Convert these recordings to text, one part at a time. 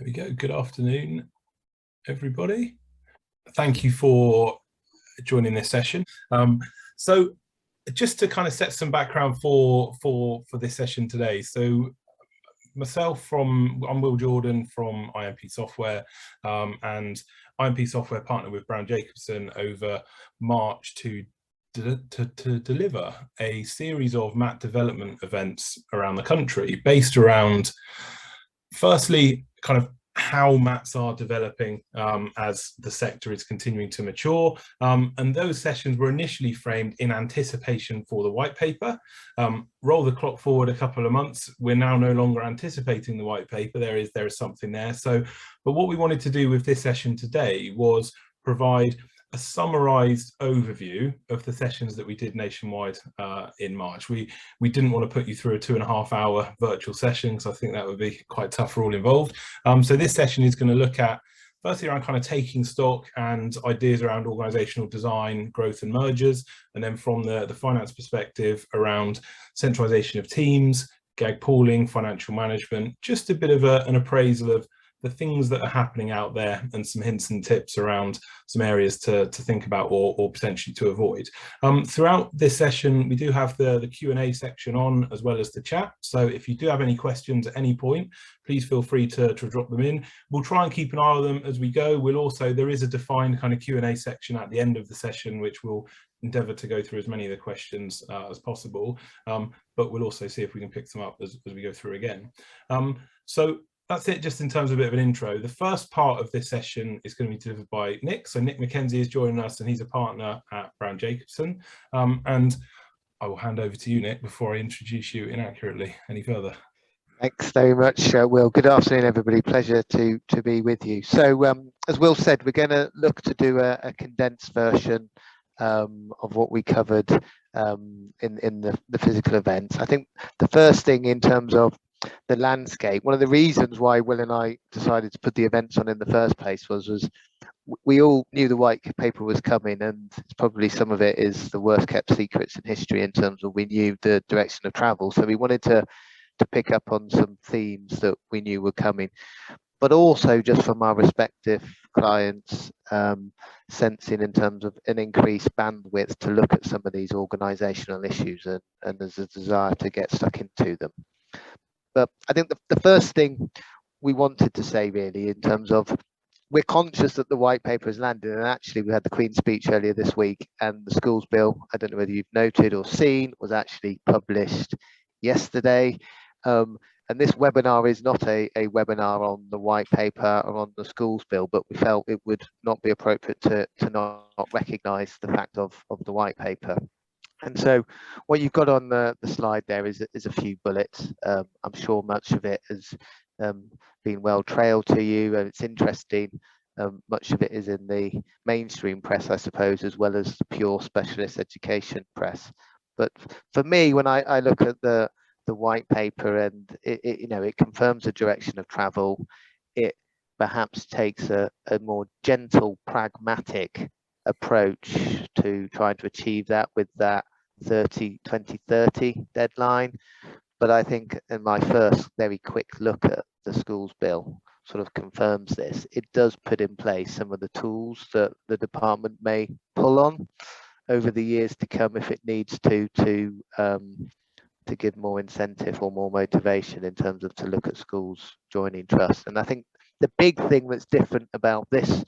There we go. Good afternoon, everybody. Thank you for joining this session. So just to kind of set some background for this session today. So I'm Will Jordan from IMP Software, and IMP Software partnered with Browne Jacobson over March to deliver a series of MAT development events around the country based around, firstly, kind of how MATs are developing as the sector is continuing to mature. And those sessions were initially framed in anticipation for the white paper. Roll the clock forward a couple of months, we're now no longer anticipating the white paper. There is something there. But what we wanted to do with this session today was provide a summarized overview of the sessions that we did nationwide in March. We didn't want to put you through a 2.5 hour virtual session because I think that would be quite tough for all involved. So this session is going to look at, firstly, around kind of taking stock and ideas around organizational design, growth and mergers, and then from the finance perspective around centralization of teams, gag pooling, financial management, just a bit of an appraisal of the things that are happening out there and some hints and tips around some areas to think about or potentially to avoid. Throughout this session, we do have the Q&A section on as well as the chat. So if you do have any questions at any point, please feel free to drop them in. We'll try and keep an eye on them as we go. There is a defined kind of Q&A section at the end of the session, which will endeavour to go through as many of the questions as possible. But we'll also see if we can pick them up as we go through again. So that's it, just in terms of a bit of an intro. The first part of this session is going to be delivered by Nick. So Nick MacKenzie is joining us, and he's a partner at Browne Jacobson. And I will hand over to you, Nick, before I introduce you inaccurately any further. Thanks very much, Will. Good afternoon, everybody. Pleasure to be with you. So as Will said, we're going to look to do a condensed version of what we covered in the physical events. I think the first thing in terms of the landscape, one of the reasons why Will and I decided to put the events on in the first place was we all knew the white paper was coming, and it's probably some of it is the worst kept secrets in history in terms of we knew the direction of travel. So we wanted to pick up on some themes that we knew were coming, but also just from our respective clients sensing in terms of an increased bandwidth to look at some of these organizational issues, and there's a desire to get stuck into them. But I think the first thing we wanted to say really in terms of, we're conscious that the white paper has landed, and actually we had the Queen's speech earlier this week, and the schools bill, I don't know whether you've noted or seen, was actually published yesterday. And this webinar is not a webinar on the white paper or on the schools bill, but we felt it would not be appropriate to not recognise the fact of the white paper. And so what you've got on the slide there is a few bullets. I'm sure much of it has been well trailed to you, and it's interesting. Much of it is in the mainstream press, I suppose, as well as the pure specialist education press. But for me, when I look at the white paper, and it confirms a direction of travel, it perhaps takes a more gentle, pragmatic approach to trying to achieve that with that 2030 deadline. But I think in my first very quick look at the schools bill sort of confirms this. It does put in place some of the tools that the department may pull on over the years to come if it needs to give more incentive or more motivation in terms of to look at schools joining trust. And I think the big thing that's different about this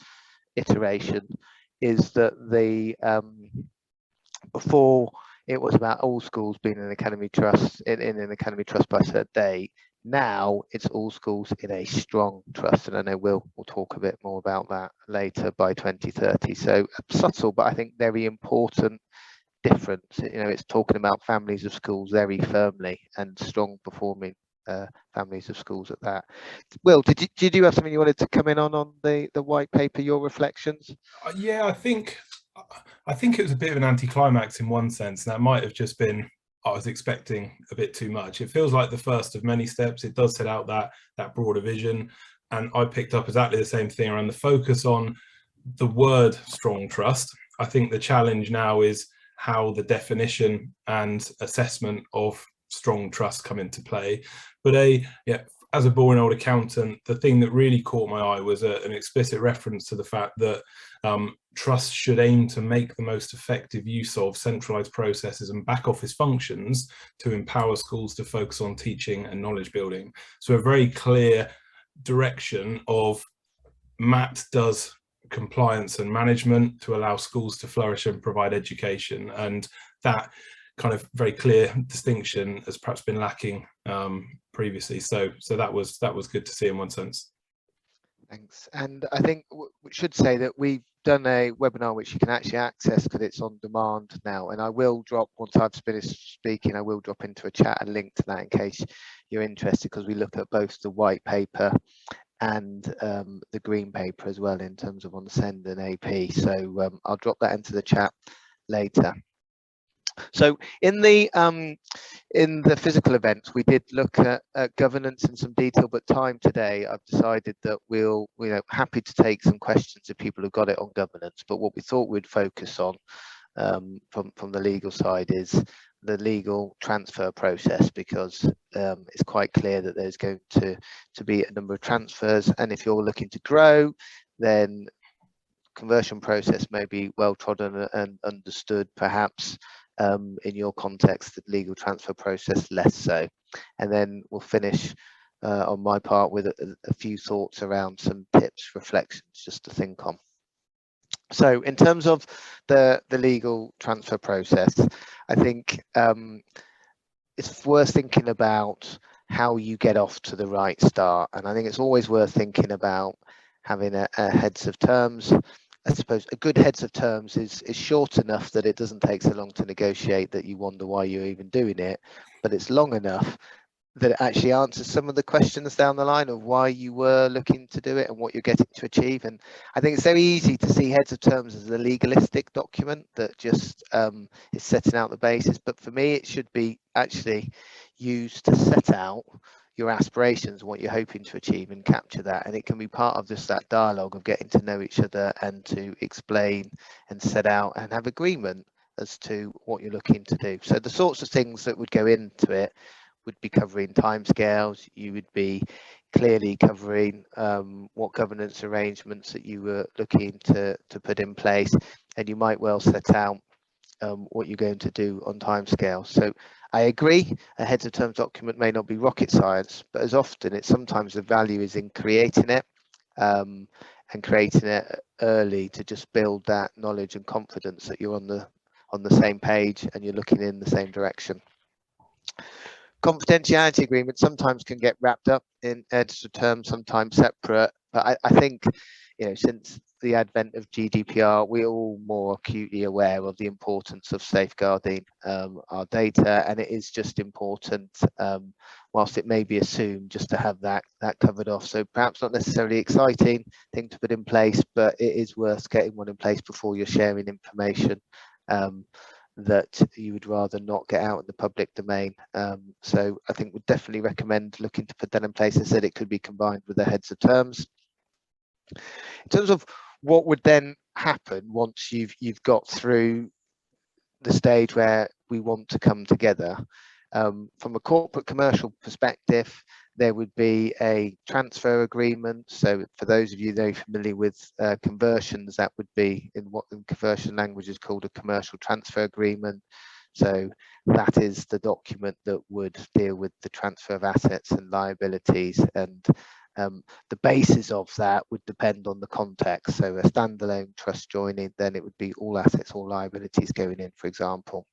iteration is that before it was about all schools being an academy trust in an academy trust by a certain date. Now it's all schools in a strong trust, and I know we'll talk a bit more about that later, by 2030. So subtle, but I think very important difference. It's talking about families of schools very firmly, and strong performing families of schools at that. Will, did you have something you wanted to come in on the white paper, your reflections? Yeah, I think it was a bit of an anticlimax in one sense, and that might have just been, I was expecting a bit too much. It feels like the first of many steps. It does set out that broader vision, and I picked up exactly the same thing around the focus on the word strong trust. I think the challenge now is how the definition and assessment of strong trust come into play. But as a boring old accountant, the thing that really caught my eye was an explicit reference to the fact that trusts should aim to make the most effective use of centralized processes and back office functions to empower schools to focus on teaching and knowledge building. So a very clear direction of MAT does compliance and management to allow schools to flourish and provide education, and that kind of very clear distinction has perhaps been lacking previously. So that was good to see in one sense. Thanks. And I think we should say that we've done a webinar which you can actually access because it's on demand now, and I will drop, once I've finished speaking, I will drop into a chat a link to that in case you're interested, because we look at both the white paper and the green paper as well in terms of on SEND and AP. So I'll drop that into the chat later. So in the physical events, we did look at governance in some detail, but time today, I've decided that we'll, happy to take some questions if people have got it on governance. But what we thought we'd focus on from the legal side is the legal transfer process, because it's quite clear that there's going to be a number of transfers, and if you're looking to grow, then conversion process may be well trodden and understood, perhaps. In your context, the legal transfer process less so. And then we'll finish on my part with a few thoughts around some tips, reflections just to think on. So in terms of the legal transfer process, I think it's worth thinking about how you get off to the right start. And I think it's always worth thinking about having a heads of terms. I suppose a good heads of terms is short enough that it doesn't take so long to negotiate that you wonder why you're even doing it, but it's long enough that it actually answers some of the questions down the line of why you were looking to do it and what you're getting to achieve. And I think it's very easy to see heads of terms as a legalistic document that just is setting out the basis, but for me it should be actually used to set out your aspirations, what you're hoping to achieve, and capture that. And it can be part of just that dialogue of getting to know each other and to explain and set out and have agreement as to what you're looking to do. So the sorts of things that would go into it would be covering timescales. You would be clearly covering what governance arrangements that you were looking to put in place, and you might well set out what you're going to do on timescale. So I agree, a heads of terms document may not be rocket science, but as often it's sometimes the value is in creating it and creating it early to just build that knowledge and confidence that you're on the same page and you're looking in the same direction. Confidentiality agreements sometimes can get wrapped up in heads of terms, sometimes separate, but I think, since the advent of GDPR, we're all more acutely aware of the importance of safeguarding our data, and it is just important, whilst it may be assumed, just to have that covered off. So perhaps not necessarily exciting thing to put in place, but it is worth getting one in place before you're sharing information that you would rather not get out in the public domain. So I think we'd definitely recommend looking to put that in place. As I said, it could be combined with the heads of terms. In terms of what would then happen once you've got through the stage where we want to come together, from a corporate commercial perspective, there would be a transfer agreement. So for those of you very familiar with conversions, that would be in what in conversion language is called a commercial transfer agreement. So that is the document that would deal with the transfer of assets and liabilities, and the basis of that would depend on the context. So a standalone trust joining, then it would be all assets, all liabilities going in, for example.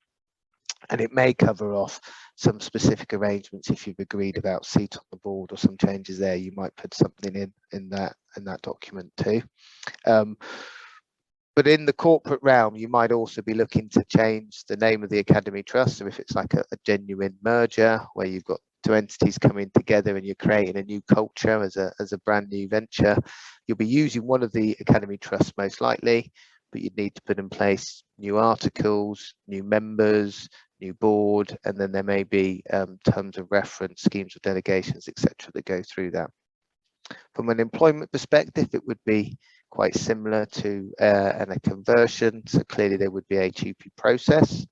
And it may cover off some specific arrangements. If you've agreed about seat on the board or some changes there, you might put something in that document too. But in the corporate realm, you might also be looking to change the name of the Academy Trust. So if it's like a genuine merger where you've got two entities coming together and you're creating a new culture as a brand new venture, you'll be using one of the Academy Trusts most likely, but you'd need to put in place new articles, new members, new board, and then there may be terms of reference, schemes of delegations, etc. that go through that. From an employment perspective, it would be quite similar to a conversion. So clearly there would be a HUP process.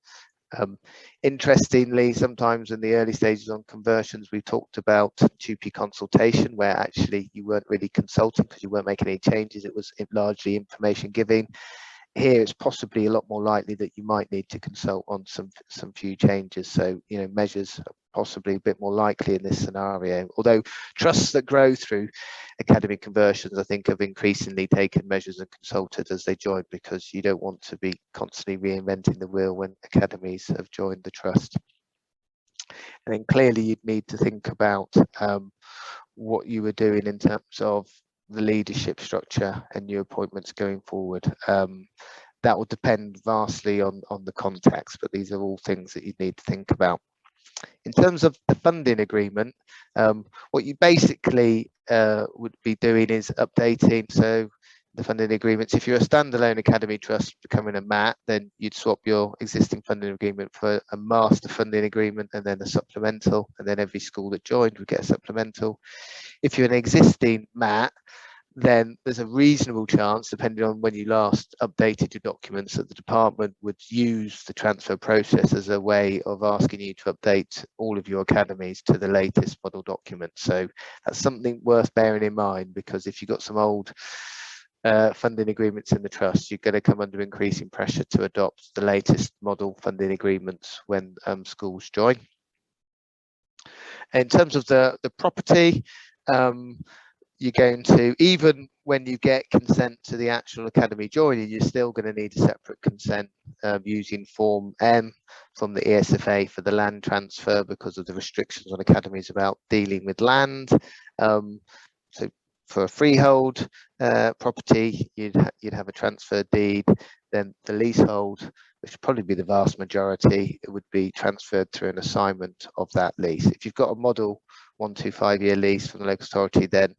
Interestingly, sometimes in the early stages on conversions, we talked about TUPE consultation, where actually you weren't really consulting because you weren't making any changes. It was largely information giving. Here it's possibly a lot more likely that you might need to consult on some few changes. So, you know, measures are possibly a bit more likely in this scenario. Although trusts that grow through academy conversions, I think, have increasingly taken measures and consulted as they join, because you don't want to be constantly reinventing the wheel when academies have joined the trust. And then clearly you'd need to think about what you were doing in terms of the leadership structure and new appointments going forward. That will depend vastly on the context, but these are all things that you need to think about. In terms of the funding agreement, what you basically would be doing is updating. So the funding agreements, if you're a standalone academy trust becoming a MAT, then you'd swap your existing funding agreement for a master funding agreement and then a supplemental, and then every school that joined would get a supplemental. If you're an existing MAT, then there's a reasonable chance, depending on when you last updated your documents, that the department would use the transfer process as a way of asking you to update all of your academies to the latest model document. So that's something worth bearing in mind, because if you've got some old funding agreements in the trust, you're going to come under increasing pressure to adopt the latest model funding agreements when schools join. In terms of the property, you're going to, even when you get consent to the actual academy joining, you're still going to need a separate consent using Form M from the ESFA for the land transfer, because of the restrictions on academies about dealing with land. So for a freehold property, you'd have a transfer deed. Then the leasehold, which would probably be the vast majority, it would be transferred through an assignment of that lease. If you've got a model 1-to-5-year lease from the local authority, then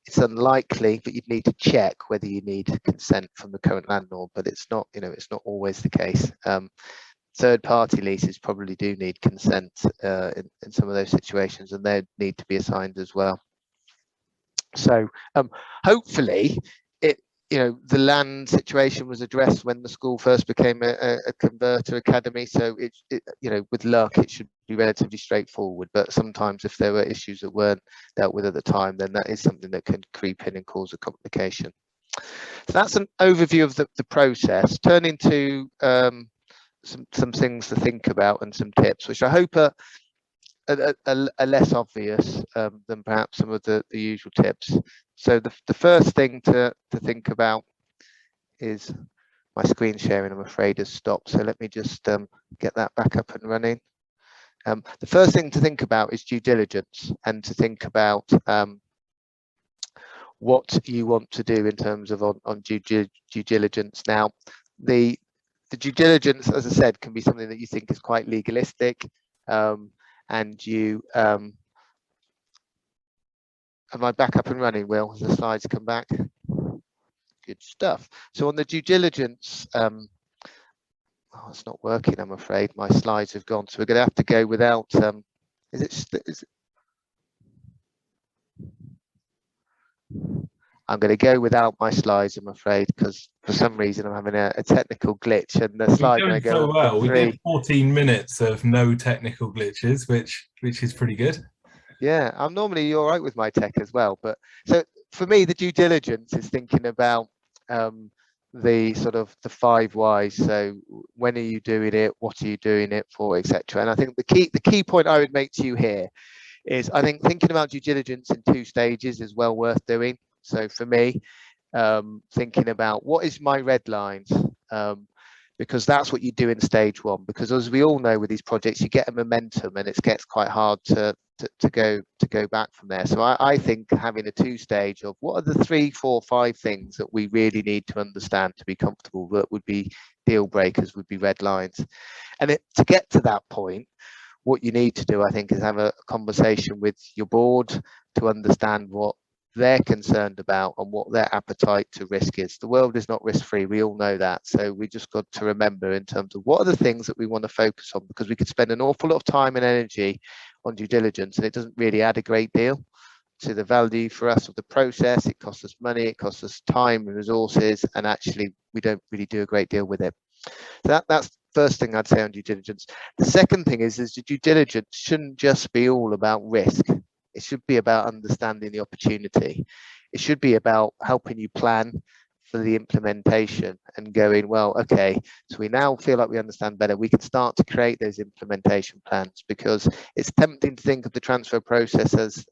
it's unlikely, but you'd need to check whether you need consent from the current landlord, but it's not, you know, it's not always the case. Third-party leases probably do need consent in some of those situations, and they need to be assigned as well. So hopefully the land situation was addressed when the school first became a converter academy. So it with luck, it should be relatively straightforward. But sometimes if there were issues that weren't dealt with at the time, then that is something that can creep in and cause a complication. So that's an overview of the process. Turning to some things to think about and some tips, which I hope are less obvious than perhaps some of the usual tips. So the first thing to think about is, my screen sharing, I'm afraid, has stopped. So let me just get that back up and running. The first thing to think about is due diligence, and to think about what you want to do in terms of on due diligence. Now, the due diligence, as I said, can be something that you think is quite legalistic, and you am I back up and running, Will? Has the slides come back? Good stuff. So on the due diligence, oh, it's not working, I'm afraid. My slides have gone, so we're going to have to go without. Is it? I'm going to go without my slides, I'm afraid, because for some reason I'm having a technical glitch, and the slide going to go so well. We did 14 minutes of no technical glitches, which is pretty good. Yeah, I'm normally all right with my tech as well, but so for me, the due diligence is thinking about the sort of the 5 whys. So when are you doing it? What are you doing it for, etc. And I think the key point I would make to you here is, I think thinking about due diligence in 2 stages is well worth doing. So for me, thinking about what is my red lines, because that's what you do in stage 1. Because as we all know, with these projects, you get a momentum, and it gets quite hard to go back from there. So I think having a 2-stage of what are the 3, 4, 5 things that we really need to understand to be comfortable, that would be deal breakers, would be red lines. And to get to that point, what you need to do, I think, is have a conversation with your board to understand what they're concerned about and what their appetite to risk is. The world is not risk-free, we all know that. So we just got to remember in terms of what are the things that we want to focus on, because we could spend an awful lot of time and energy on due diligence, and it doesn't really add a great deal to the value for us of the process. It costs us money, it costs us time and resources, and actually we don't really do a great deal with it. That's the first thing I'd say on due diligence. The second thing is the due diligence shouldn't just be all about risk. It should be about understanding the opportunity. It should be about helping you plan for the implementation and going, well, okay, so we now feel like we understand better. We can start to create those implementation plans, because it's tempting to think of the transfer process as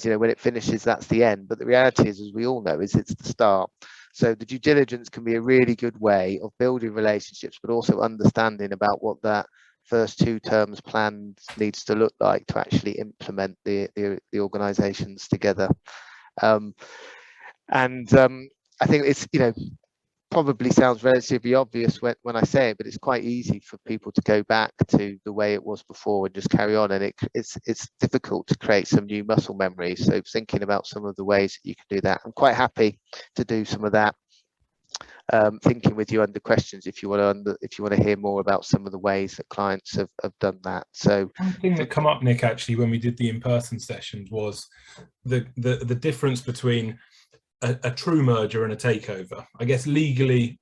you know, when it finishes, that's the end. But the reality is, as we all know, is it's the start. So the due diligence can be a really good way of building relationships, but also understanding about what that first 2 terms plan needs to look like to actually implement the organizations together. I think it's, you know, probably sounds relatively obvious when I say it, but it's quite easy for people to go back to the way it was before and just carry on. And it's difficult to create some new muscle memory. So thinking about some of the ways that you can do that, I'm quite happy to do some of that thinking with you under questions if you want to hear more about some of the ways that clients have done that. So one thing that come up, Nick, actually, when we did the in-person sessions was the difference between a true merger and a takeover. I guess legally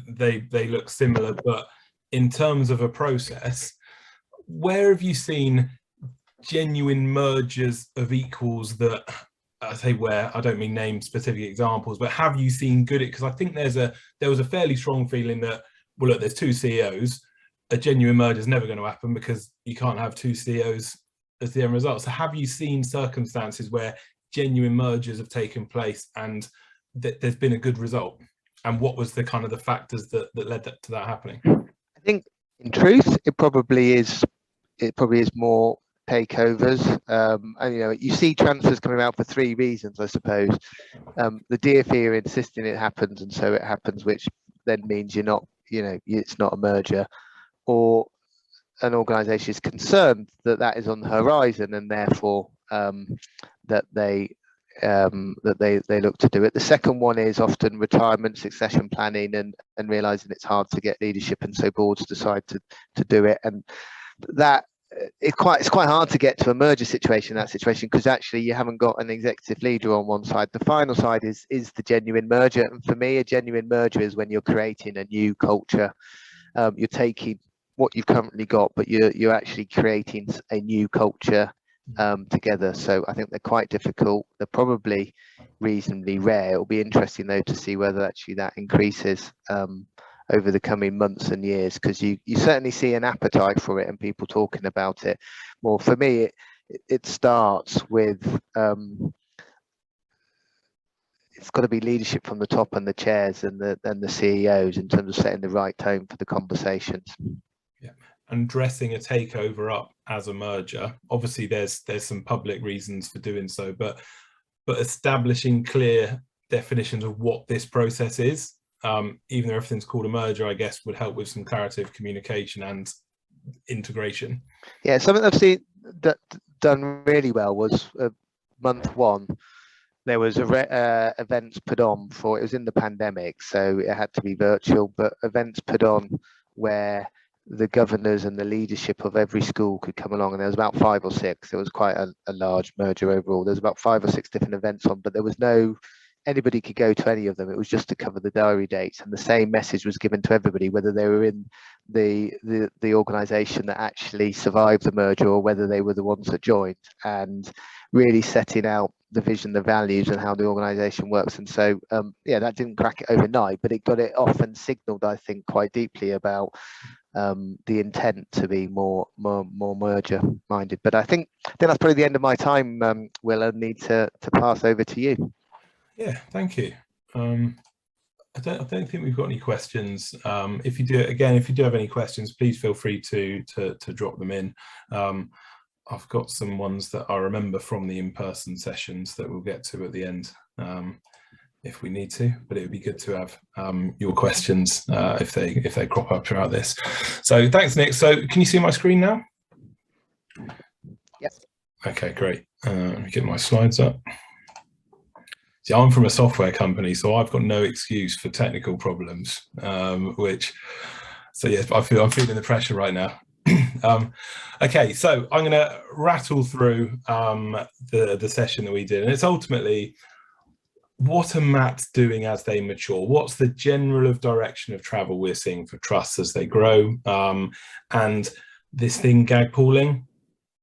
they look similar, but in terms of a process, where have you seen genuine mergers of equals that, I say where, I don't mean name specific examples, but have you seen good, because I think there was a fairly strong feeling that, well, look, there's 2 CEOs, a genuine merger is never going to happen because you can't have 2 CEOs as the end result. So have you seen circumstances where genuine mergers have taken place and there's been a good result? And what was the kind of the factors that led to that happening? I think in truth, it probably is more takeovers. And you know, you see transfers coming out for 3 reasons, I suppose. The DfE are insisting it happens, and so it happens, which then means you're not, you know, it's not a merger, or an organisation is concerned that that is on the horizon, and therefore that they look to do it. The second one is often retirement, succession planning, and realising it's hard to get leadership, and so boards decide to do it. And that it's quite hard to get to a merger situation, because actually you haven't got an executive leader on one side. The final side is the genuine merger, and for me, a genuine merger is when you're creating a new culture. You're taking what you've currently got, but you're actually creating a new culture together. So I think they're quite difficult. They're probably reasonably rare. It'll be interesting though to see whether actually that increases over the coming months and years, because you certainly see an appetite for it and people talking about it more. For me, it starts with it's got to be leadership from the top, and the chairs and the CEOs, in terms of setting the right tone for the conversations. Yeah, and dressing a takeover up as a merger. Obviously, there's some public reasons for doing so, but establishing clear definitions of what this process is, even though everything's called a merger, I guess would help with some clarity of communication and integration. Yeah, something I've seen that done really well was month 1. There was events put on for, it was in the pandemic, so it had to be virtual, but events put on where the governors and the leadership of every school could come along, and there was about 5 or 6. It was quite a large merger overall. There's about 5 or 6 different events on, but there was anybody could go to any of them. It was just to cover the diary dates, and the same message was given to everybody, whether they were in the organisation that actually survived the merger or whether they were the ones that joined, and really setting out the vision, the values, and how the organisation works. And so yeah, that didn't crack it overnight, but it got it off and signalled, I think, quite deeply about the intent to be more merger minded. But I think that's probably the end of my time, Will. I need to pass over to you. Yeah, thank you. I don't think we've got any questions. If you do have any questions, please feel free to drop them in. I've got some ones that I remember from the in-person sessions that we'll get to at the end if we need to, but it would be good to have your questions if they crop up throughout this. So thanks, Nick. So can you see my screen now? Yes. Okay, great. Let me get my slides up. See, I'm from a software company, so I've got no excuse for technical problems, so yes, I'm feeling the pressure right now. Okay, so I'm going to rattle through the session that we did, and it's ultimately, what are MATs doing as they mature? What's the general direction of travel we're seeing for trusts as they grow? And this thing, gag pooling,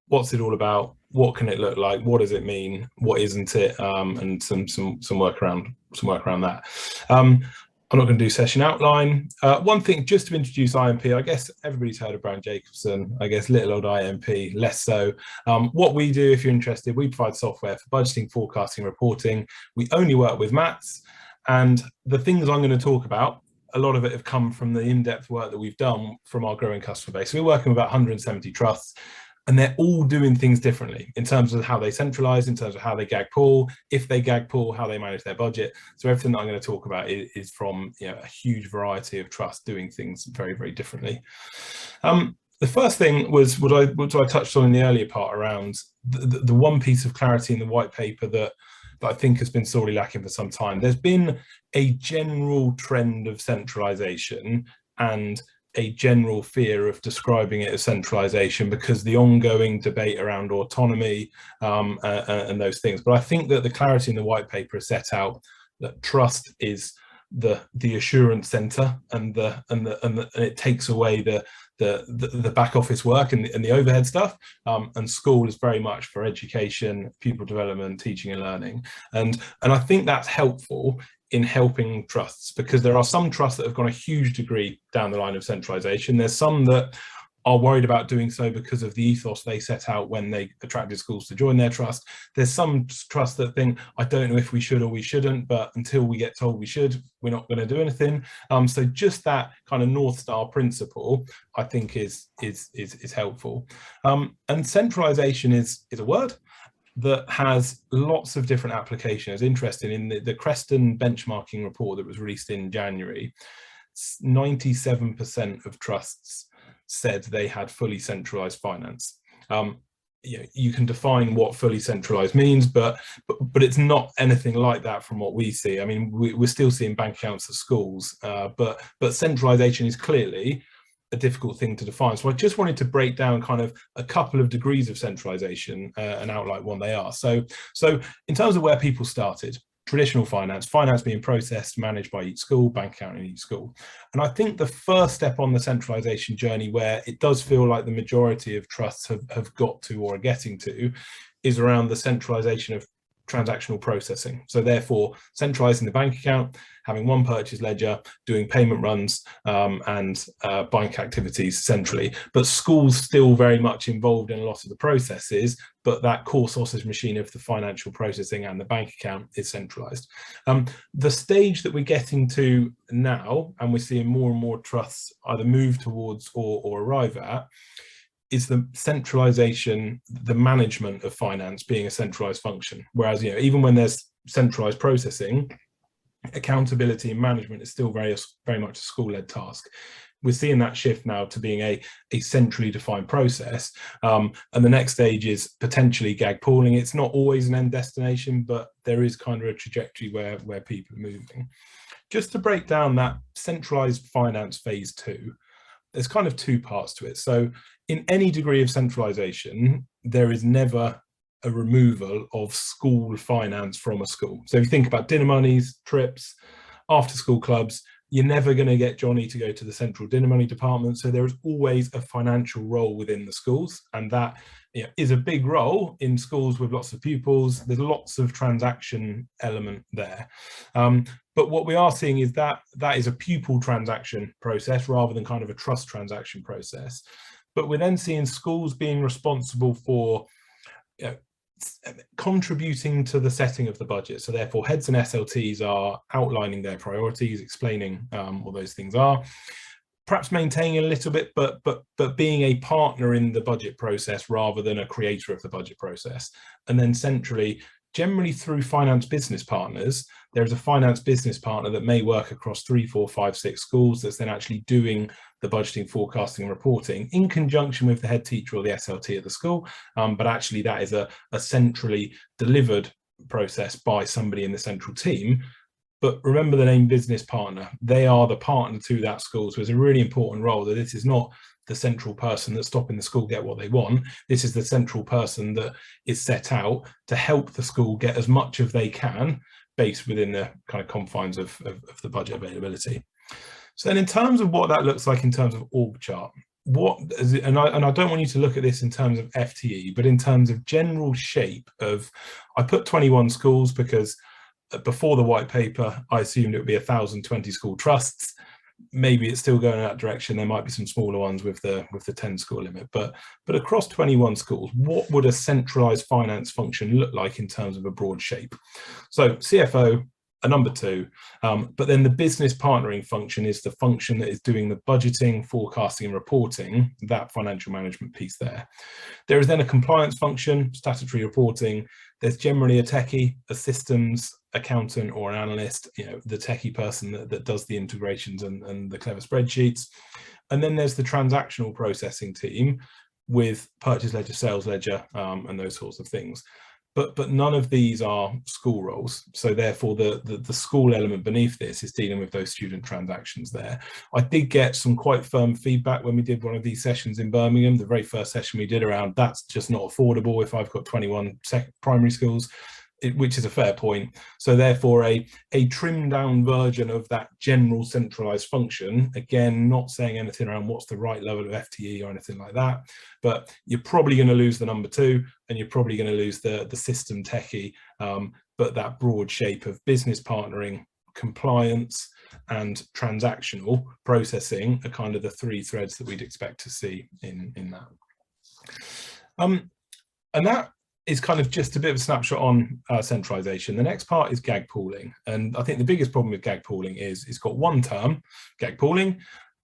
what's it all about? What can it look like? What does it mean? What isn't it? And some work around that. I'm not going to do session outline. One thing, just to introduce IMP, I guess everybody's heard of Browne Jacobson. I guess little old IMP, less so. What we do, if you're interested, we provide software for budgeting, forecasting, reporting. We only work with MATs, and the things I'm going to talk about, a lot of it have come from the in-depth work that we've done from our growing customer base. So we're working with about 170 trusts, and they're all doing things differently in terms of how they centralize, in terms of how they gag pool, if they gag pool, how they manage their budget. So everything that I'm going to talk about is from a huge variety of trusts doing things very, very differently. The first thing was what I touched on in the earlier part around the one piece of clarity in the white paper that I think has been sorely lacking for some time. There's been a general trend of centralization and a general fear of describing it as centralization because the ongoing debate around autonomy and those things. But I think that the clarity in the white paper is set out that trust is the assurance center, and it takes away the back office work and the overhead stuff, and school is very much for education, pupil development, teaching and learning, and I think that's helpful in helping trusts, because there are some trusts that have gone a huge degree down the line of centralization. There's some that are worried about doing so because of the ethos they set out when they attracted schools to join their trust. There's some trusts that think, I don't know if we should or we shouldn't, but until we get told we should, we're not going to do anything. So just that kind of North Star principle, I think is helpful. And centralization is a word that has lots of different applications. Interesting, in the Creston benchmarking report that was released in January, 97% of trusts said they had fully centralized finance. You can define what fully centralized means, but it's not anything like that from what we see. I mean, we're still seeing bank accounts at schools, but centralization is clearly a difficult thing to define. So I just wanted to break down kind of a couple of degrees of centralization and outline what they are. So in terms of where people started, traditional finance being processed, managed by each school, bank account in each school. And I think the first step on the centralization journey, where it does feel like the majority of trusts have got to or are getting to, is around the centralization of transactional processing. So therefore, centralizing the bank account, having one purchase ledger, doing payment runs and bank activities centrally. But schools still very much involved in a lot of the processes, but that core sausage machine of the financial processing and the bank account is centralized. The stage that we're getting to now, and we're seeing more and more trusts either move towards or arrive at, is the centralization, the management of finance being a centralized function. Whereas, even when there's centralized processing, accountability and management is still very much a school-led task. We're seeing that shift now to being a centrally defined process. And the next stage is potentially gag pooling. It's not always an end destination, but there is kind of a trajectory where people are moving. Just to break down that centralized finance phase 2, there's kind of two parts to it. So in any degree of centralization, there is never a removal of school finance from a school. So if you think about dinner monies, trips, after school clubs, you're never going to get Johnny to go to the central dinner money department. So there is always a financial role within the schools. And that is a big role in schools with lots of pupils. There's lots of transaction element there. But what we are seeing is that is a pupil transaction process rather than kind of a trust transaction process. But we're then seeing schools being responsible for contributing to the setting of the budget. So therefore, heads and SLTs are outlining their priorities, explaining what those things are, perhaps maintaining a little bit, but being a partner in the budget process rather than a creator of the budget process. And then centrally, generally through finance business partners, there's a finance business partner that may work across 3, 4, 5, 6 schools that's then actually doing the budgeting, forecasting and reporting in conjunction with the head teacher or the SLT at the school. But actually that is a centrally delivered process by somebody in the central team. But remember the name business partner, they are the partner to that school. So it's a really important role that this is not the central person that's stopping the school get what they want. This is the central person that is set out to help the school get as much as they can based within the kind of confines of the budget availability. So then in terms of what that looks like in terms of org chart, what is it, and I don't want you to look at this in terms of FTE, but in terms of general shape of, I put 21 schools because before the white paper, I assumed it would be 1,020 school trusts. Maybe it's still going in that direction. There might be some smaller ones with the 10 school limit, but across 21 schools, what would a centralized finance function look like in terms of a broad shape? So CFO, a number 2, but then the business partnering function is the function that is doing the budgeting, forecasting and reporting, that financial management piece there. There is then a compliance function, statutory reporting. There's generally a techie, a systems accountant or an analyst, the techie person that does the integrations and the clever spreadsheets. And then there's the transactional processing team with purchase ledger, sales ledger, and those sorts of things. But none of these are school roles. So therefore the school element beneath this is dealing with those student transactions there. I did get some quite firm feedback when we did one of these sessions in Birmingham, the very first session we did around that's just not affordable if I've got 21 primary schools, which is a fair point. So therefore a trimmed down version of that general centralized function, again, not saying anything around what's the right level of FTE or anything like that, but you're probably going to lose the number 2 and you're probably going to lose the system techie, but that broad shape of business partnering, compliance and transactional processing are kind of the 3 threads that we'd expect to see in that. And that is kind of just a bit of a snapshot on centralization. The next part is gag pooling. And I think the biggest problem with gag pooling is it's got one term, gag pooling,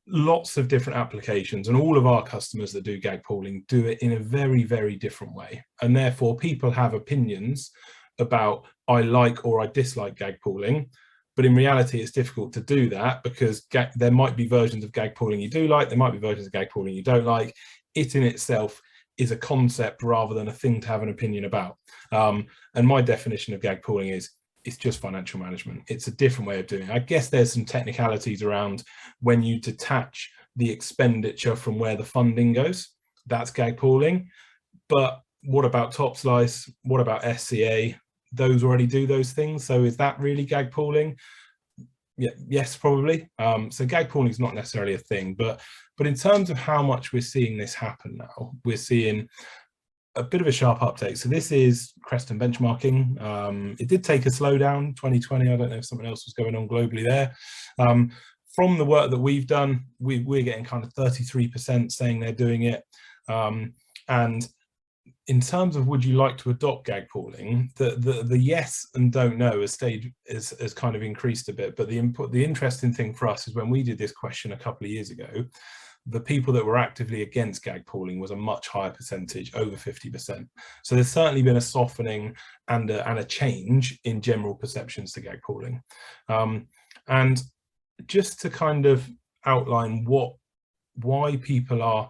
lots of different applications, and all of our customers that do gag pooling do it in a very, very different way. And therefore people have opinions about I like or I dislike gag pooling, but in reality it's difficult to do that because there might be versions of gag pooling you do like, there might be versions of gag pooling you don't like. It in itself is a concept rather than a thing to have an opinion about. And my definition of gag pooling is it's just financial management. It's a different way of doing it. I guess there's some technicalities around when you detach the expenditure from where the funding goes, that's gag pooling. But what about top slice? What about SCA? Those already do those things. So is that really gag pooling? Yeah, yes, probably. So gag pooling is not necessarily a thing, but in terms of how much we're seeing this happen now, we're seeing a bit of a sharp uptake. So this is Creston benchmarking. It did take a slowdown, 2020. I don't know if something else was going on globally there. From the work that we've done, we're getting kind of 33% saying they're doing it. And in terms of would you like to adopt gag pooling, the yes and don't know has kind of increased a bit. But the interesting thing for us is when we did this question a couple of years ago, the people that were actively against gag pooling was a much higher percentage, over 50%. So there's certainly been a softening and a change in general perceptions to gag pooling. And just to kind of outline why people are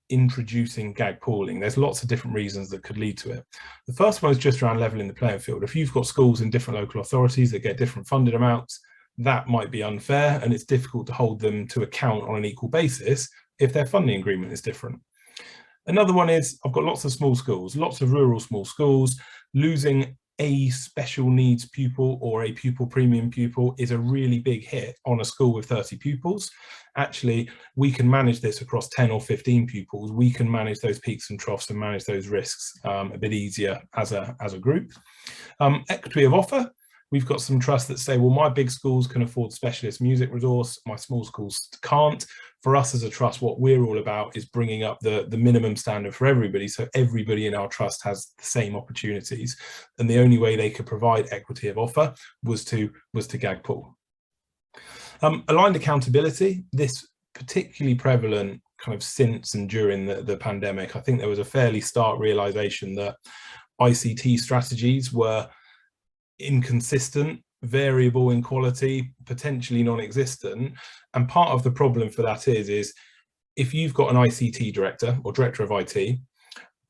introducing gag pooling, there's lots of different reasons that could lead to it. The first one is just around leveling the playing field. If you've got schools in different local authorities that get different funded amounts, that might be unfair, and it's difficult to hold them to account on an equal basis if their funding agreement is different. Another one is I've got lots of small schools, lots of rural small schools. Losing a special needs pupil or a pupil premium pupil is a really big hit on a school with 30 pupils. Actually, we can manage this across 10 or 15 pupils. We can manage those peaks and troughs and manage those risks a bit easier as a group. Equity of offer. We've got some trusts that say, well, my big schools can afford specialist music resource, my small schools can't. For us as a trust, what we're all about is bringing up the minimum standard for everybody, so everybody in our trust has the same opportunities. And the only way they could provide equity of offer was to gag pool. Aligned accountability, this particularly prevalent kind of since and during the pandemic. I think there was a fairly stark realization that ICT strategies were inconsistent, variable in quality, potentially non-existent. And part of the problem for that is if you've got an ICT director or director of IT,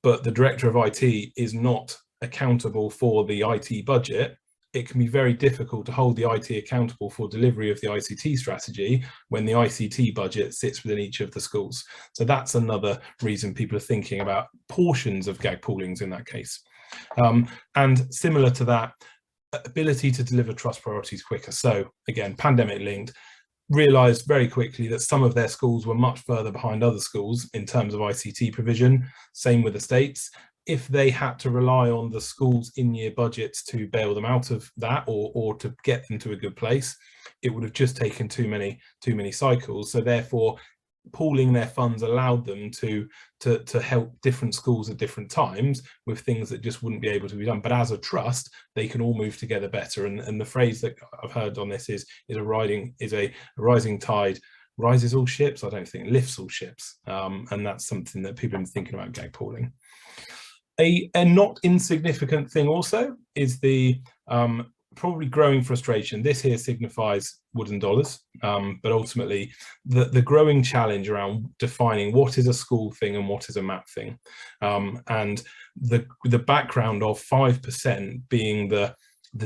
but the director of IT is not accountable for the IT budget, it can be very difficult to hold the IT accountable for delivery of the ICT strategy when the ICT budget sits within each of the schools. So that's another reason people are thinking about portions of gag poolings in that case. And similar to that, ability to deliver trust priorities quicker. So again, pandemic linked, realised very quickly that some of their schools were much further behind other schools in terms of ICT provision. Same with the states. If they had to rely on the schools' in-year budgets to bail them out of that, or to get them to a good place, it would have just taken too many cycles. So therefore, pooling their funds allowed them to help different schools at different times with things that just wouldn't be able to be done. But as a trust, they can all move together better. And the phrase that I've heard on this is a rising tide rises all ships. I don't think lifts all ships. And that's something that people have been thinking about gag pooling. A not insignificant thing also is the probably growing frustration. This here signifies wooden dollars, but ultimately the growing challenge around defining what is a school thing and what is a map thing, and the background of 5% being the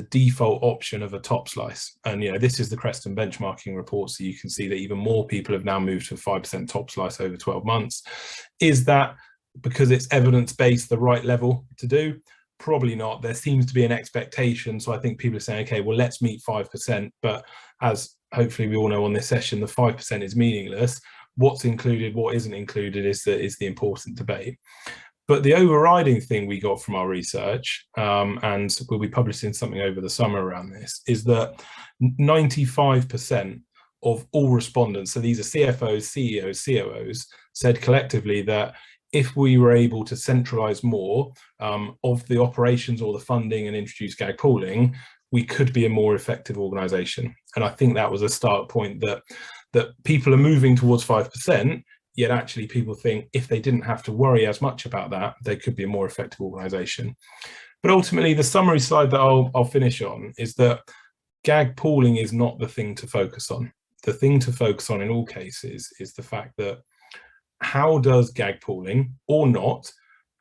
default option of a top slice. And this is the Creston benchmarking report, so you can see that even more people have now moved to 5% top slice over 12 months. Is that because it's evidence-based the right level to do? Probably not. There seems to be an expectation, so I think people are saying, okay, well, let's meet 5%, but as hopefully we all know on this session, the 5% is meaningless. What's included, what isn't included is the important debate. But the overriding thing we got from our research, and we'll be publishing something over the summer around this, is that 95% of all respondents, so these are CFOs, CEOs, COOs, said collectively that if we were able to centralize more of the operations or the funding and introduce gag pooling, we could be a more effective organization. And I think that was a start point that people are moving towards 5%, yet actually people think if they didn't have to worry as much about that, they could be a more effective organization. But ultimately, the summary slide that I'll finish on is that gag pooling is not the thing to focus on. The thing to focus on in all cases is the fact that how does gag pooling or not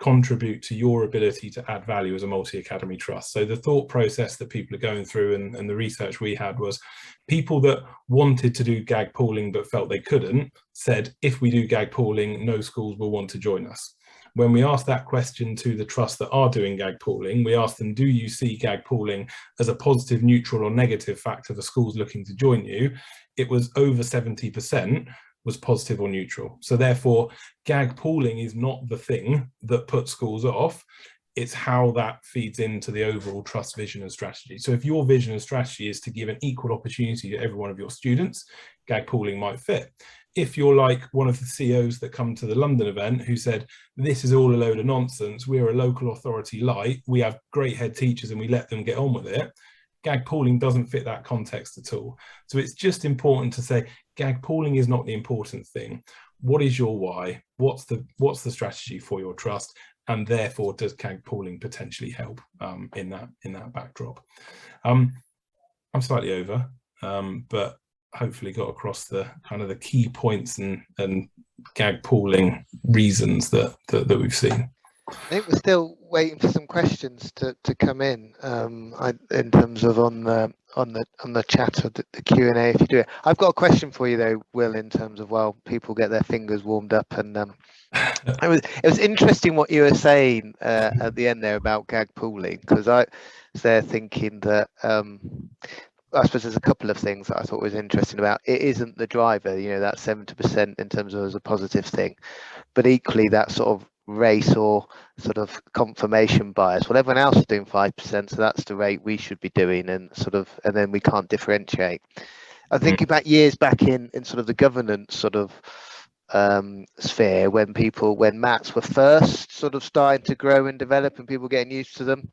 contribute to your ability to add value as a multi-academy trust? So the thought process that people are going through and the research we had was people that wanted to do gag pooling but felt they couldn't said, if we do gag pooling, no schools will want to join us. When we asked that question to the trusts that are doing gag pooling, we asked them, do you see gag pooling as a positive, neutral or negative factor for schools looking to join you? It was over 70% was positive or neutral. So therefore, gag pooling is not the thing that puts schools off. It's how that feeds into the overall trust vision and strategy. So if your vision and strategy is to give an equal opportunity to every one of your students, gag pooling might fit. If you're like one of the CEOs that come to the London event who said, this is all a load of nonsense, we're a local authority light, we have great head teachers and we let them get on with it, gag pooling doesn't fit that context at all. So it's just important to say, gag pooling is not the important thing. What is your why? What's the strategy for your trust? And therefore, does gag pooling potentially help in that backdrop? I'm slightly over, but hopefully got across the kind of the key points and gag pooling reasons that we've seen. I think we're still waiting for some questions to come in terms of on the chat or the Q&A if you do it. I've got a question for you though, Will, in terms of while people get their fingers warmed up, and it was interesting what you were saying at the end there about gag pooling, because I was there thinking that I suppose there's a couple of things that I thought was interesting about it. Isn't the driver, that 70% in terms of as a positive thing, but equally that sort of race or sort of confirmation bias. Well, everyone else is doing 5%, so that's the rate we should be doing, and then we can't differentiate. I think about years back in sort of the governance sort of sphere, when MATs were first sort of starting to grow and develop and people getting used to them.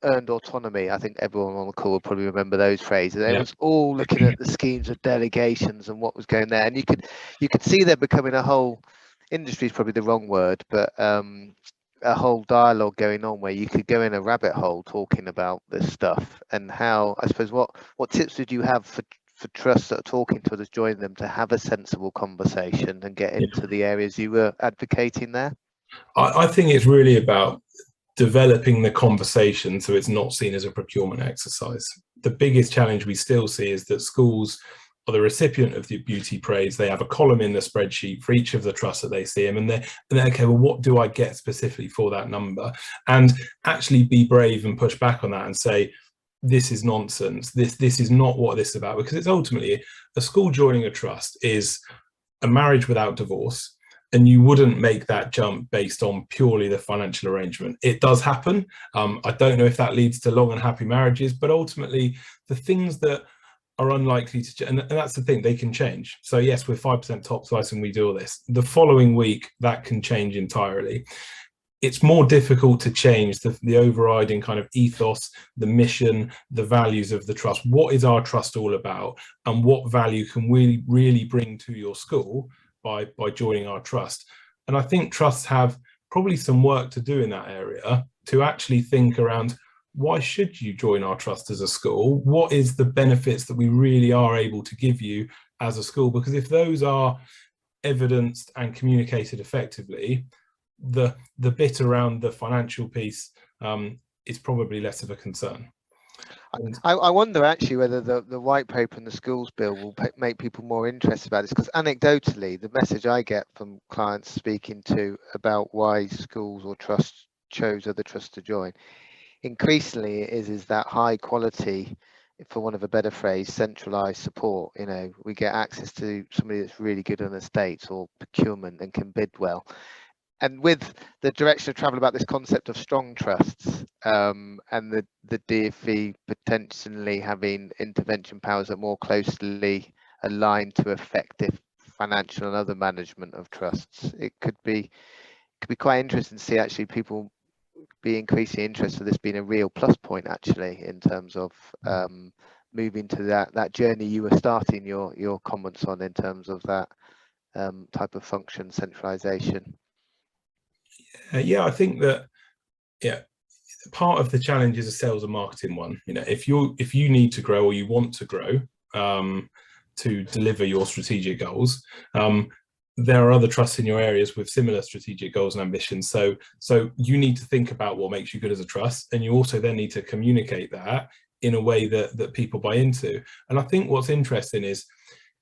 Earned autonomy, I think everyone on the call will probably remember those phrases. It was all looking at the schemes of delegations and what was going there, and you could see there becoming a whole industry is probably the wrong word, but a whole dialogue going on where you could go in a rabbit hole talking about this stuff. And how, I suppose, what tips would you have for trusts that are talking to others, join them to have a sensible conversation and get into the areas you were advocating there? I think it's really about developing the conversation so it's not seen as a procurement exercise. The biggest challenge we still see is that schools are the recipient of the beauty praise. They have a column in the spreadsheet for each of the trusts that they see them, and they're okay, well, what do I get specifically for that number? And actually be brave and push back on that and say, this is nonsense. This is not what this is about, because it's ultimately a school joining a trust is a marriage without divorce. And you wouldn't make that jump based on purely the financial arrangement. It does happen. I don't know if that leads to long and happy marriages, but ultimately the things that are unlikely to, and that's the thing, they can change. So yes, we're 5% top slice and we do all this. The following week, that can change entirely. It's more difficult to change the overriding kind of ethos, the mission, the values of the trust. What is our trust all about, and what value can we really bring to your school by joining our trust? And I think trusts have probably some work to do in that area to actually think around, why should you join our trust as a school? What is the benefits that we really are able to give you as a school? Because if those are evidenced and communicated effectively, the bit around the financial piece is probably less of a concern. I wonder actually whether the white paper and the schools bill will make people more interested about this, because anecdotally the message I get from clients speaking to about why schools or trusts chose other trusts to join increasingly is that high quality, for want of a better phrase, centralized support. You know, we get access to somebody that's really good on estates or procurement and can bid well. And with the direction of travel about this concept of strong trusts, and the DfE potentially having intervention powers that more closely aligned to effective financial and other management of trusts, it could be quite interesting to see actually people be increasingly interested in this being a real plus point actually in terms of moving to that journey you were starting your comments on in terms of that type of function, centralization. Yeah, I think that, yeah, part of the challenge is a sales and marketing one. You know, if you need to grow or you want to grow to deliver your strategic goals, there are other trusts in your areas with similar strategic goals and ambitions. So you need to think about what makes you good as a trust, and you also then need to communicate that in a way that people buy into. And I think what's interesting is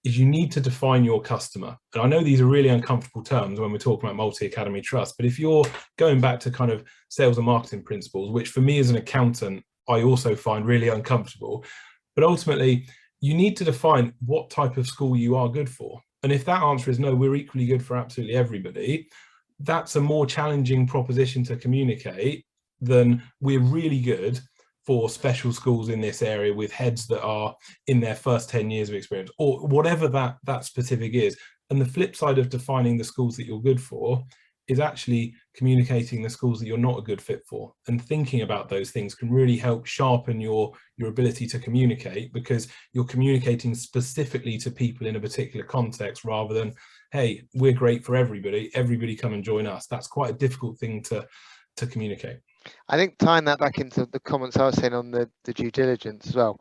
you need to define your customer. And I know these are really uncomfortable terms when we're talking about multi-academy trust, but if you're going back to kind of sales and marketing principles, which for me as an accountant, I also find really uncomfortable, but ultimately you need to define what type of school you are good for. And if that answer is no, we're equally good for absolutely everybody, that's a more challenging proposition to communicate than we're really good for special schools in this area with heads that are in their first 10 years of experience, or whatever that specific is. And the flip side of defining the schools that you're good for is actually communicating the schools that you're not a good fit for. And thinking about those things can really help sharpen your ability to communicate, because you're communicating specifically to people in a particular context rather than, hey, we're great for everybody come and join us. That's quite a difficult thing to communicate. I think tying that back into the comments I was saying on the due diligence as well,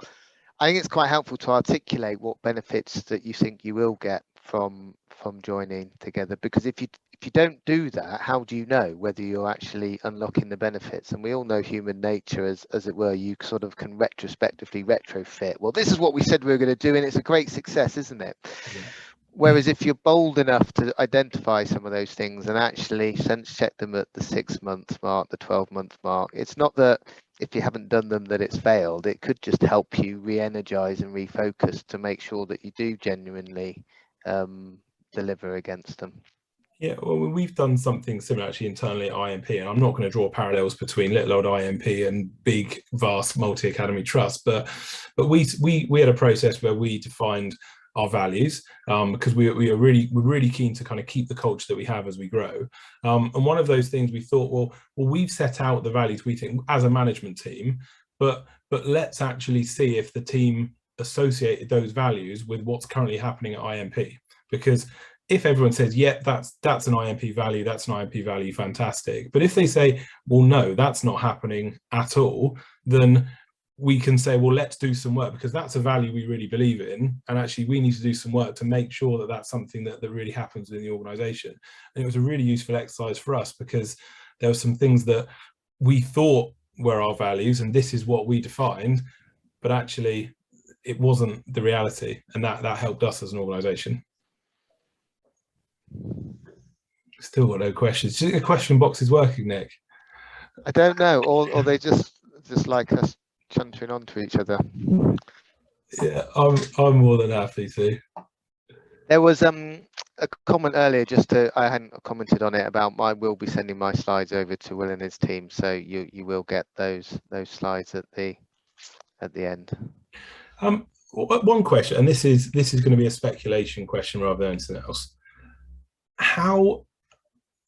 I think it's quite helpful to articulate what benefits that you think you will get from joining together, because if you don't do that, how do you know whether you're actually unlocking the benefits? And we all know human nature, as it were, you sort of can retrospectively retrofit, well, this is what we said we were going to do and it's a great success, isn't it? Yeah. Whereas if you're bold enough to identify some of those things and actually sense check them at the 6-month mark, the 12-month mark, it's not that if you haven't done them that it's failed. It could just help you re-energize and refocus to make sure that you do genuinely deliver against them. Yeah, well, we've done something similar actually internally at IMP, and I'm not going to draw parallels between little old IMP and big, vast multi-academy trust, but we had a process where we defined our values, because we're really keen to kind of keep the culture that we have as we grow. And one of those things we thought, well, we've set out the values we think as a management team, but let's actually see if the team associated those values with what's currently happening at IMP. Because if everyone says, yeah, that's an IMP value, that's an IMP value, fantastic. But if they say, well, no, that's not happening at all, then we can say, well, let's do some work, because that's a value we really believe in. And actually we need to do some work to make sure that that's something that really happens in the organization. And it was a really useful exercise for us, because there were some things that we thought were our values and this is what we defined, but actually it wasn't the reality, and that helped us as an organisation. Still got no questions. Do you think the question box is working, Nick? I don't know, or they just like us chuntering onto each other. Yeah, I'm more than happy to. There was a comment earlier, I hadn't commented on it, about I will be sending my slides over to Will and his team, so you will get those slides at the end. One question, and this is going to be a speculation question rather than anything else. How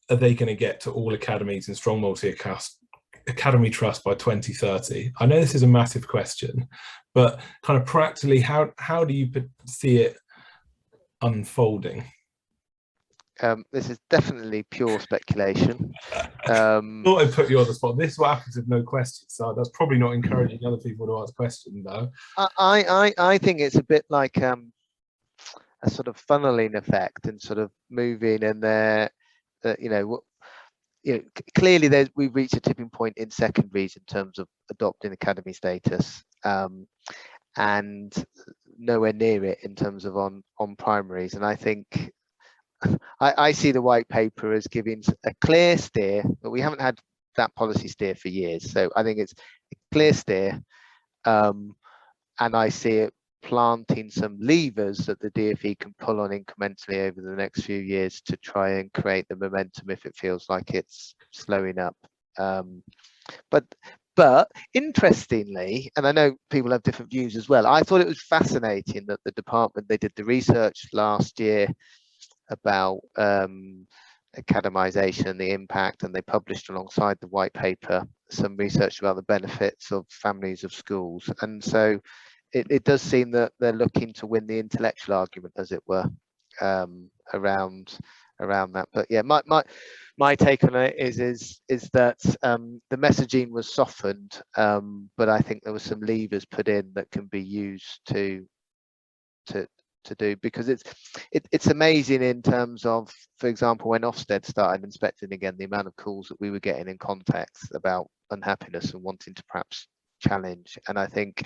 are they going to get to all academies and strong multi-academy trust by 2030? I know this is a massive question, but kind of practically, how do you see it unfolding? This is definitely pure speculation. Thought I put you on the spot. This is what happens with no questions, so that's probably not encouraging other people to ask questions, though. I think it's a bit like a sort of funneling effect, and sort of moving, and clearly we've reached a tipping point in secondaries in terms of adopting academy status, and nowhere near it in terms of on primaries. And I think I see the white paper as giving a clear steer, but we haven't had that policy steer for years. So I think it's a clear steer, and I see it planting some levers that the DfE can pull on incrementally over the next few years to try and create the momentum if it feels like it's slowing up. But interestingly, and I know people have different views as well, I thought it was fascinating that the department, they did the research last year about academization and the impact, and they published alongside the white paper some research about the benefits of families of schools. And so it does seem that they're looking to win the intellectual argument, as it were, around that. But yeah, my take on it is that the messaging was softened, but I think there were some levers put in that can be used to do, because it's amazing in terms of, for example, when Ofsted started inspecting again, the amount of calls that we were getting in context about unhappiness and wanting to perhaps challenge. And I think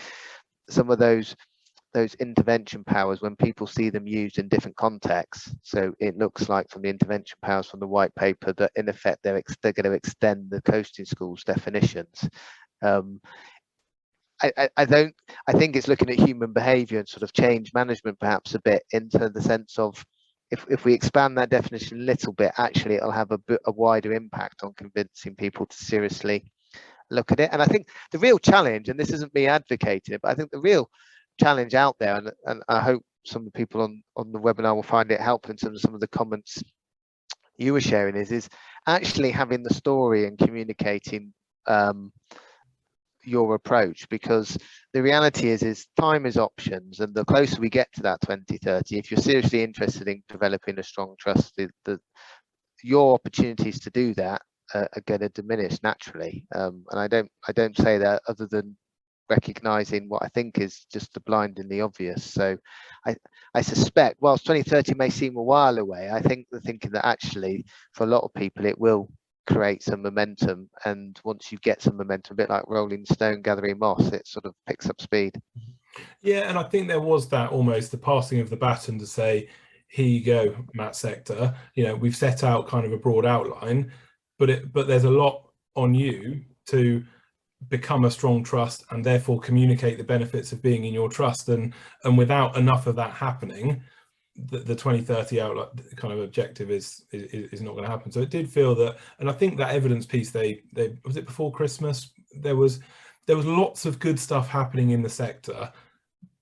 some of those intervention powers, when people see them used in different contexts, so it looks like from the intervention powers from the white paper that in effect they're going to extend the coasting schools definitions. I think it's looking at human behavior and sort of change management perhaps a bit, into the sense of if we expand that definition a little bit, actually it'll have a wider impact on convincing people to seriously look at it. And I think the real challenge, and this isn't me advocating it, but I think the real challenge out there, and I hope some of the people on the webinar will find it helpful in terms of some of the comments you were sharing, is actually having the story and communicating your approach, because the reality is time is options, and the closer we get to that 2030, if you're seriously interested in developing a strong trust, your opportunities to do that are going to diminish naturally. And I don't say that other than recognizing what I think is just the blind in the obvious. So I suspect, whilst 2030 may seem a while away, I think the thinking that actually for a lot of people it will create some momentum, and once you get some momentum, a bit like rolling stone gathering moss, it sort of picks up speed. Yeah, and I think there was that almost the passing of the baton to say, here you go, Matt Sector, we've set out kind of a broad outline, but there's a lot on you to become a strong trust and therefore communicate the benefits of being in your trust, and without enough of that happening, the 2030 outlook kind of objective is not going to happen. So it did feel that, and I think that evidence piece, they was it before Christmas, there was lots of good stuff happening in the sector,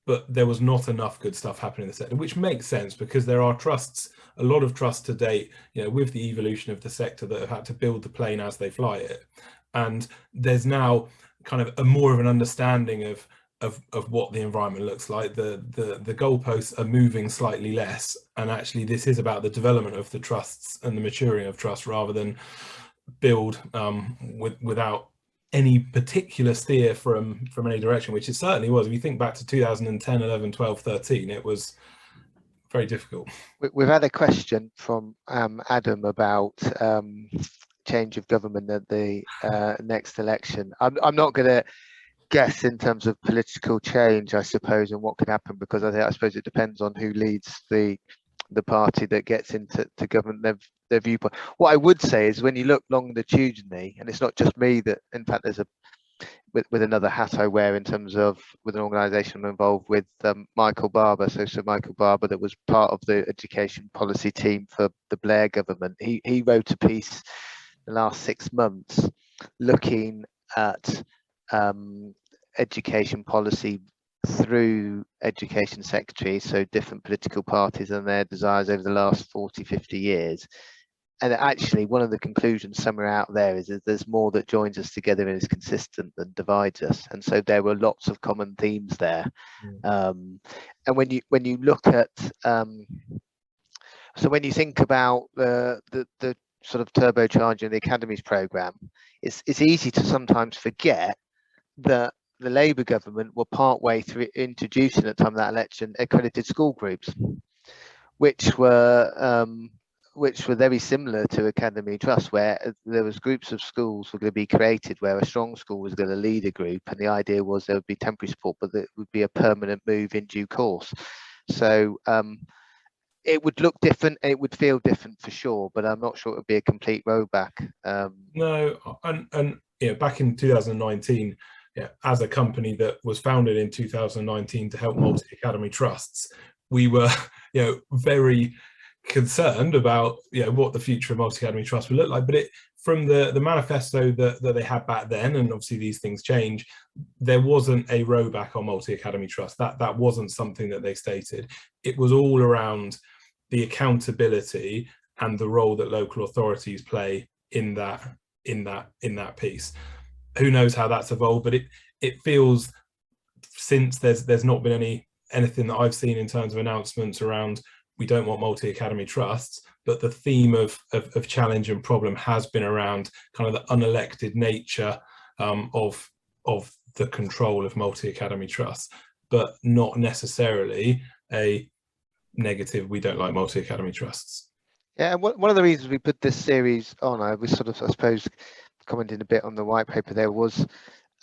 but there was not enough good stuff happening in the sector, which makes sense because there are trusts, a lot of trusts to date, with the evolution of the sector, that have had to build the plane as they fly it. And there's now kind of a more of an understanding of what the environment looks like. The goalposts are moving slightly less, and actually this is about the development of the trusts and the maturing of trust, rather than build without any particular steer from any direction, which it certainly was. If you think back to 2010, 11, 12, 13, it was very difficult. We've had a question from Adam about change of government at the next election. I'm not going to guess in terms of political change, I suppose, and what can happen, because I suppose it depends on who leads the party that gets into government, their viewpoint. What I would say is, when you look longitudinally, and it's not just me that, in fact, there's a with another hat I wear in terms of with an organisation I'm involved with, Michael Barber. So Michael Barber, that was part of the education policy team for the Blair government. He wrote a piece the last 6 months looking at education policy through education secretaries, so different political parties and their desires over the last 40-50 years. And actually, one of the conclusions somewhere out there is that there's more that joins us together and is consistent than divides us. And so there were lots of common themes there. And when you look at, so when you think about the sort of turbocharging the academies program, it's easy to sometimes forget that the Labour government were part way through introducing at the time of that election accredited school groups, which were very similar to Academy Trust, where there was groups of schools were going to be created where a strong school was going to lead a group, and the idea was there would be temporary support, but it would be a permanent move in due course. So it would look different, and it would feel different for sure, but I'm not sure it would be a complete rollback. No, and back in 2019, as a company that was founded in 2019 to help multi-academy trusts, we were very concerned about what the future of multi-academy trust would look like. But from the manifesto that they had back then, and obviously these things change, there wasn't a rowback on multi-academy trust. That wasn't something that they stated. It was all around the accountability and the role that local authorities play in that piece. Who knows how that's evolved, but it feels, since there's not been anything that I've seen in terms of announcements around we don't want multi-academy trusts, but the theme of challenge and problem has been around kind of the unelected nature of the control of multi-academy trusts, but not necessarily a negative, we don't like multi-academy trusts. Yeah, and one of the reasons we put this series on, I was sort of, I suppose, commenting a bit on the white paper there, was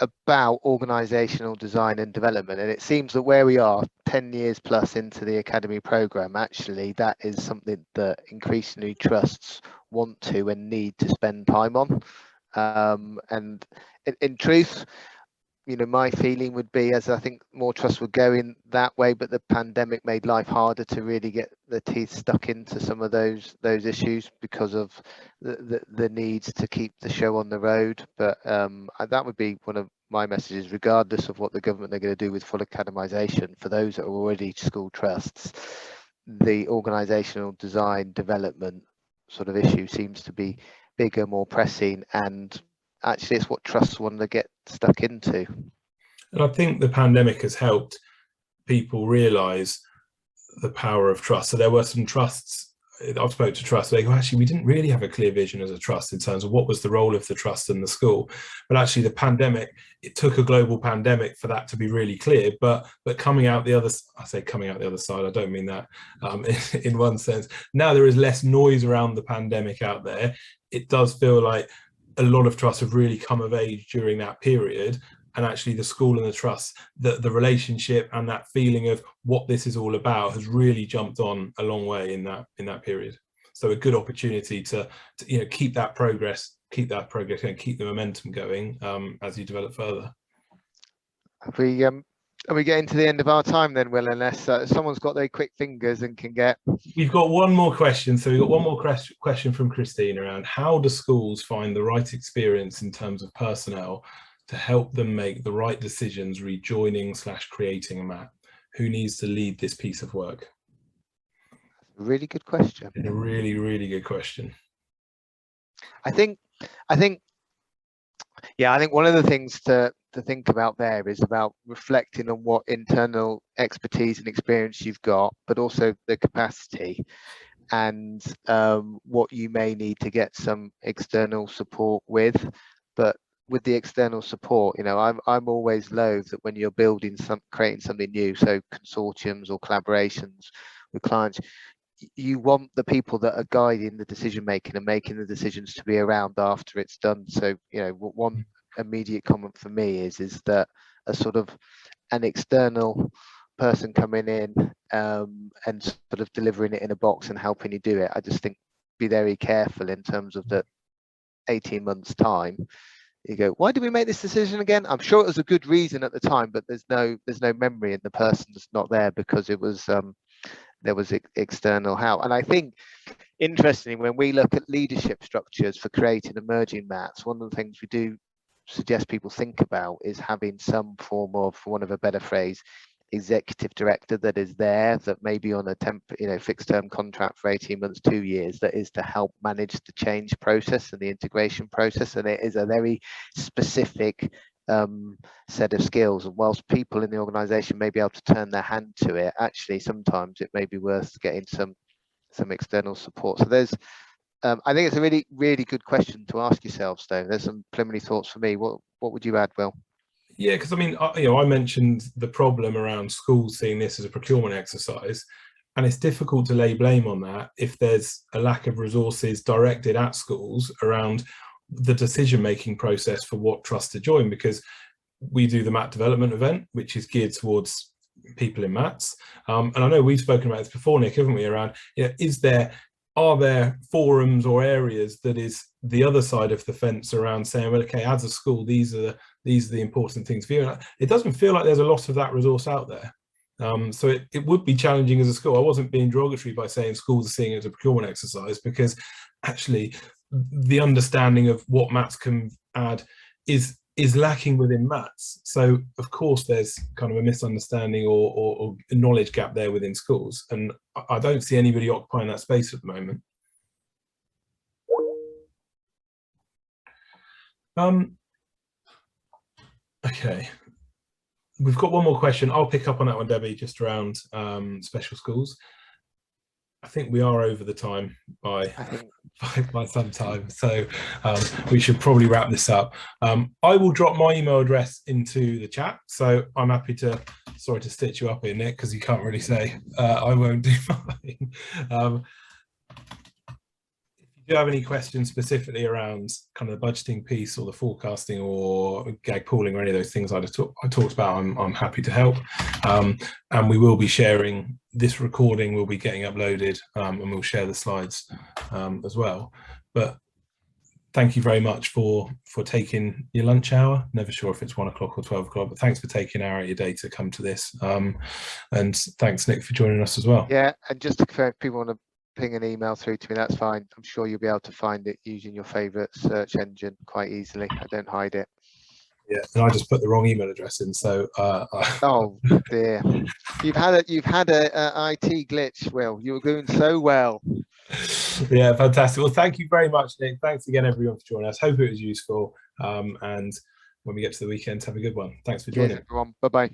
about organisational design and development. And it seems that where we are 10 years plus into the academy programme, actually that is something that increasingly trusts want to and need to spend time on. And in truth, my feeling would be, as I think more trusts were going that way, but the pandemic made life harder to really get the teeth stuck into some of those issues because of the needs to keep the show on the road. But that would be one of my messages, regardless of what the government are going to do with full academisation. For those that are already school trusts, the organisational design development sort of issue seems to be bigger, more pressing, and actually it's what trusts want to get stuck into. And I think the pandemic has helped people realise the power of trust. So there were some trusts, I've spoken to trusts, they go, actually, we didn't really have a clear vision as a trust in terms of what was the role of the trust in the school. But actually the pandemic, it took a global pandemic for that to be really clear. But coming out the other, I say coming out the other side, I don't mean that in one sense. Now there is less noise around the pandemic out there. It does feel like a lot of trusts have really come of age during that period, and actually the school and the trust, the relationship and that feeling of what this is all about has really jumped on a long way in that period. So a good opportunity to keep that progress and keep the momentum going as you develop further. Are we getting to the end of our time then, Will, unless someone's got their quick fingers and can get... We've got one more question. So we've got one more question from Christine around how do schools find the right experience in terms of personnel to help them make the right decisions rejoining/creating a MAT? Who needs to lead this piece of work? Really good question. A really, really good question. I think one of the things to think about there is about reflecting on what internal expertise and experience you've got, but also the capacity and what you may need to get some external support with. But with the external support, I'm always loath that when you're creating something new, so consortiums or collaborations with clients, you want the people that are guiding the decision making and making the decisions to be around after it's done. So one immediate comment for me is that sort of an external person coming in and sort of delivering it in a box and helping you do it. I just think be very careful in terms of that 18 months time. You go, why did we make this decision again? I'm sure it was a good reason at the time, but there's no memory, and the person's not there because it was there was external help. And I think, interestingly, when we look at leadership structures for creating emerging mats, one of the things we do suggest people think about is having some form of, for want of a better phrase, executive director that is there, that may be on a fixed term contract for 18 months, 2 years, that is to help manage the change process and the integration process. And it is a very specific set of skills, and whilst people in the organization may be able to turn their hand to it, actually sometimes it may be worth getting some external support. So there's I think it's a really, really good question to ask yourself, Stone. There's some preliminary thoughts for me. What would you add, Will? Yeah, because I mean, I mentioned the problem around schools seeing this as a procurement exercise, and it's difficult to lay blame on that if there's a lack of resources directed at schools around the decision-making process for what trust to join, because we do the MAT development event, which is geared towards people in MATs. And I know we've spoken about this before, Nick, haven't we, around, are there forums or areas that is the other side of the fence around saying, well, okay, as a school, these are the important things for you. And it doesn't feel like there's a lot of that resource out there. So it would be challenging as a school. I wasn't being derogatory by saying schools are seeing it as a procurement exercise, because actually the understanding of what MATs can add is lacking within MATs. So of course there's kind of a misunderstanding or a knowledge gap there within schools, and I don't see anybody occupying that space at the moment. Okay, we've got one more question. I'll pick up on that one, Debbie, just around special schools. I think we are over the time by some time, so we should probably wrap this up. I will drop my email address into the chat, so I'm happy to, sorry to stitch you up here, Nick, because you can't really say I won't do mine. If you do have any questions specifically around kind of the budgeting piece or the forecasting or gag pooling or any of those things I talked about, I'm happy to help. And we will be sharing this recording, will be getting uploaded, and we'll share the slides as well. But thank you very much for taking your lunch hour. Never sure if it's 1 o'clock or 12 o'clock, but thanks for taking an hour out of your day to come to this. And thanks, Nick, for joining us as well. Yeah, and just to confirm, if people want to ping an email through to me, that's fine. I'm sure you'll be able to find it using your favorite search engine quite easily. I don't hide it. Yeah, and I just put the wrong email address in, so oh dear, you've had a IT glitch, Will. You were doing so well. Yeah, fantastic. Well, thank you very much, Nick. Thanks again, everyone, for joining us. Hope it was useful, and when we get to the weekend, have a good one. Thanks for joining. Cheers, everyone. Bye-bye.